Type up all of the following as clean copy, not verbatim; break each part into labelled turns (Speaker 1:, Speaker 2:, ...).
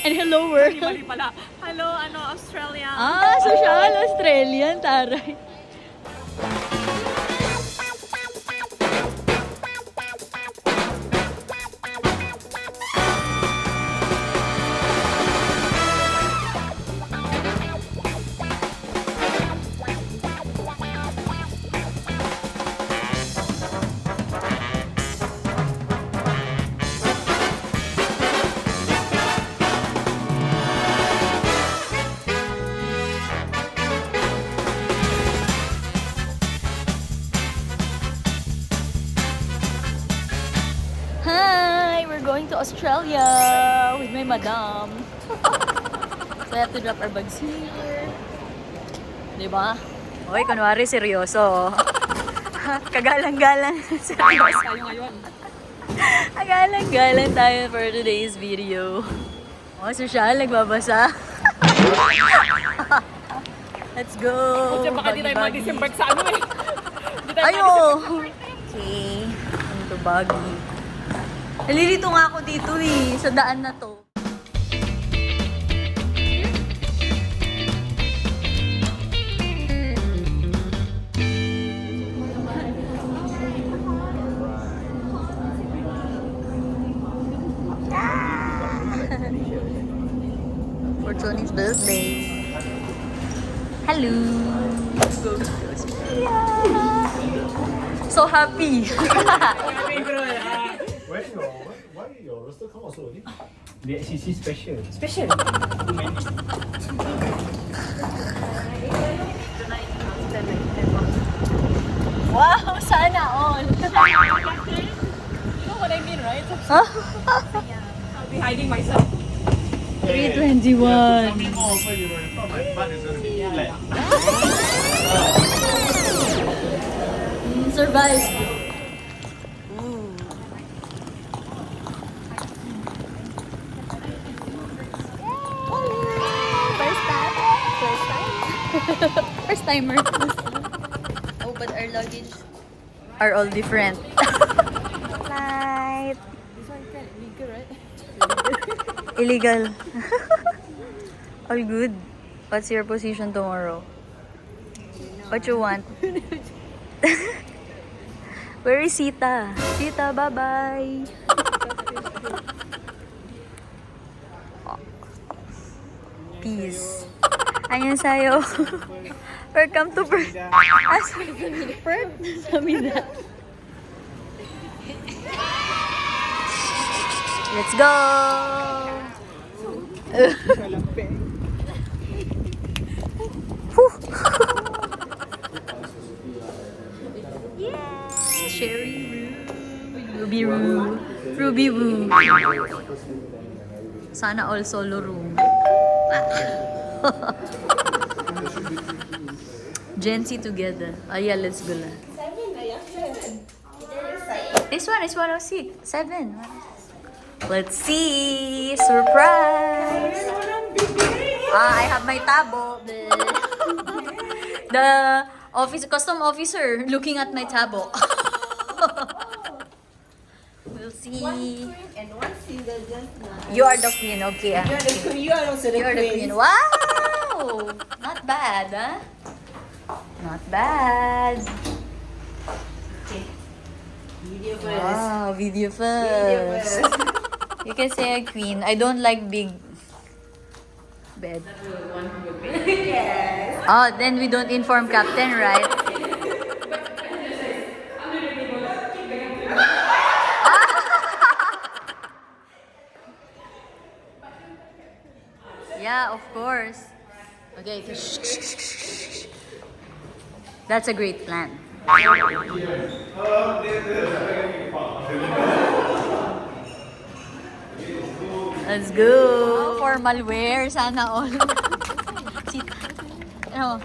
Speaker 1: And hello world.
Speaker 2: Mali pala. Hello, Australia.
Speaker 1: Social Australian, taray. Hi! We're going to Australia with my madam. So I have to drop our bags here. Diba? Hoy, kunwari seryoso. Kagalang-galang. Seryoso.
Speaker 2: Tayo ngayon.
Speaker 1: Kagalang-galang tayo for today's video. Oh, social, nagbabasa. Let's go!
Speaker 2: Kasi baka di tayo mag-disembark sa ano eh. Di tayo
Speaker 1: Ayo! Okay. Ito baggy. Nalilito nga ako dito eh, sa daan na to. For Tony's birthday. Hello! So happy!
Speaker 3: Why still come out so early? She's special.
Speaker 2: Special.
Speaker 1: Wow! Sana all!
Speaker 2: You know what I mean, right? I'll be hiding myself.
Speaker 1: 321.
Speaker 3: More often, you know, if not, my butt is going to be flat.
Speaker 1: Survive. First timer. Oh, but our luggage are all different. Flight.
Speaker 2: This one kind of legal, right?
Speaker 1: Illegal. All good. What's your position tomorrow? What you want? Where is Sita? Sita, bye-bye. Peace. Ayan sa'yo. Welcome to Perth. Perth? Sabi na. Let's go! Yeah! Cherry Ruby Roo. Ruby Roo. Sana all solo room. Gen Z together. Oh yeah, let's go na. This one is 106. 7. Let's see. Surprise. I have my tabo. The custom officer looking at my tabo. We'll see.
Speaker 4: One queen and one single gentleman.
Speaker 1: You are the queen, okay.
Speaker 4: You are the queen. You are also the
Speaker 1: You're the
Speaker 4: queen.
Speaker 1: queen. Wow! Not bad, huh? Not bad. Okay.
Speaker 4: Video first.
Speaker 1: Wow, video
Speaker 4: Video
Speaker 1: first.
Speaker 4: first.
Speaker 1: You can say a queen. I don't like big bed.
Speaker 4: Yes.
Speaker 1: Oh, then we don't inform captain, right? Yeah, of course. Okay. That's a great plan. Let's go. Formal wear, sana all. Ano?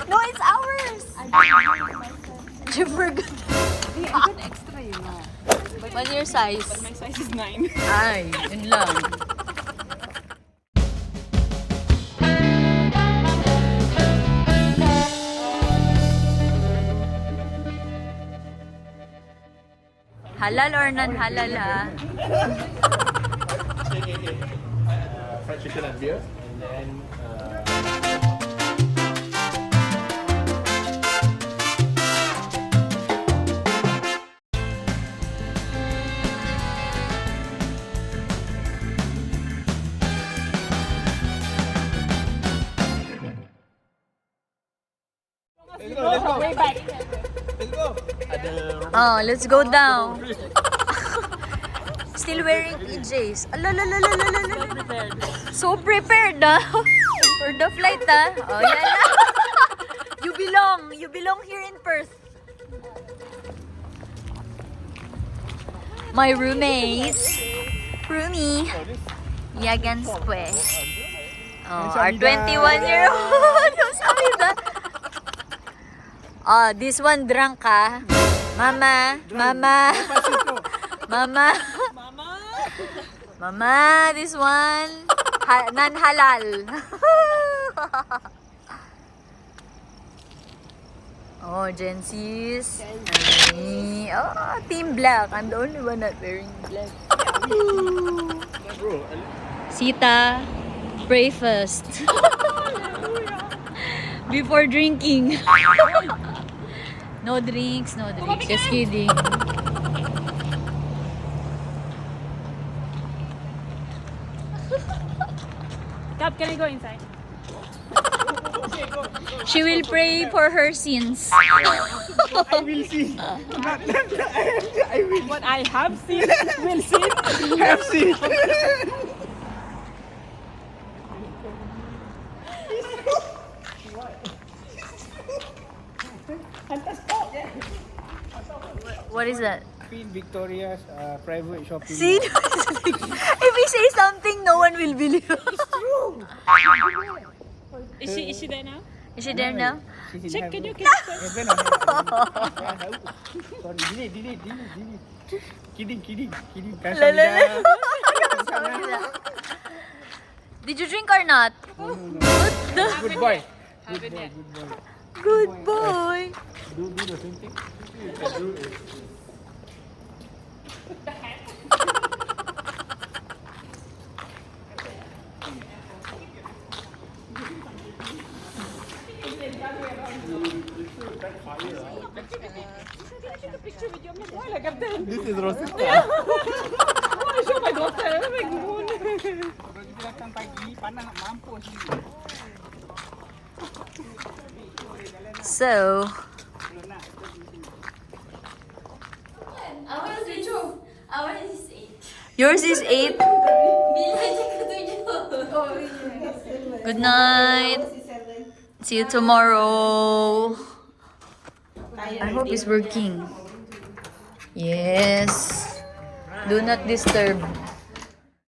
Speaker 1: No, it's ours. You forgot.
Speaker 2: I got extra, you know.
Speaker 1: What's your size?
Speaker 2: But my size is 9.
Speaker 1: Ay, yun lang. Halal or non-halal, ha?
Speaker 3: Fried chicken and beer. And then
Speaker 2: Way back.
Speaker 1: Oh, let's go down. Still wearing PJs. So prepared, ah. For the flight, ah. Oh, yan na. You belong here in Perth. My roommates. Roomie. Yagan Square. Oh, our 21-year-old. Sabi ba? Oh, this one drunk, ah. Mama. Mama. Mama, this one non-halal. Oh, Gen C's. Me. Oh, Team Black. I'm the only one not wearing black. Sita, pray first. Before drinking. No drinks, no drinks. Just kidding.
Speaker 2: Cap, can I go inside?
Speaker 1: She will pray for her sins.
Speaker 5: I will see. I will
Speaker 2: What I have seen, will see.
Speaker 5: have seen.
Speaker 1: What is that?
Speaker 5: Queen Victoria's private shopping.
Speaker 1: See? If we say something, no one will believe.
Speaker 2: Is she there now?
Speaker 1: Is she there now?
Speaker 2: Check, can you
Speaker 5: Heaven or hell? Sorry, delete. Kidding.
Speaker 1: Did you drink or not?
Speaker 5: Good boy.
Speaker 1: Good boy.
Speaker 3: do the same thing. This is Rosita.
Speaker 2: I want to show my daughter. Oh my God.
Speaker 5: Datang pagi, panas nak mampus ni.
Speaker 1: So, yours is 8. Good night. See you tomorrow. I hope it's working. Yes. Do not disturb.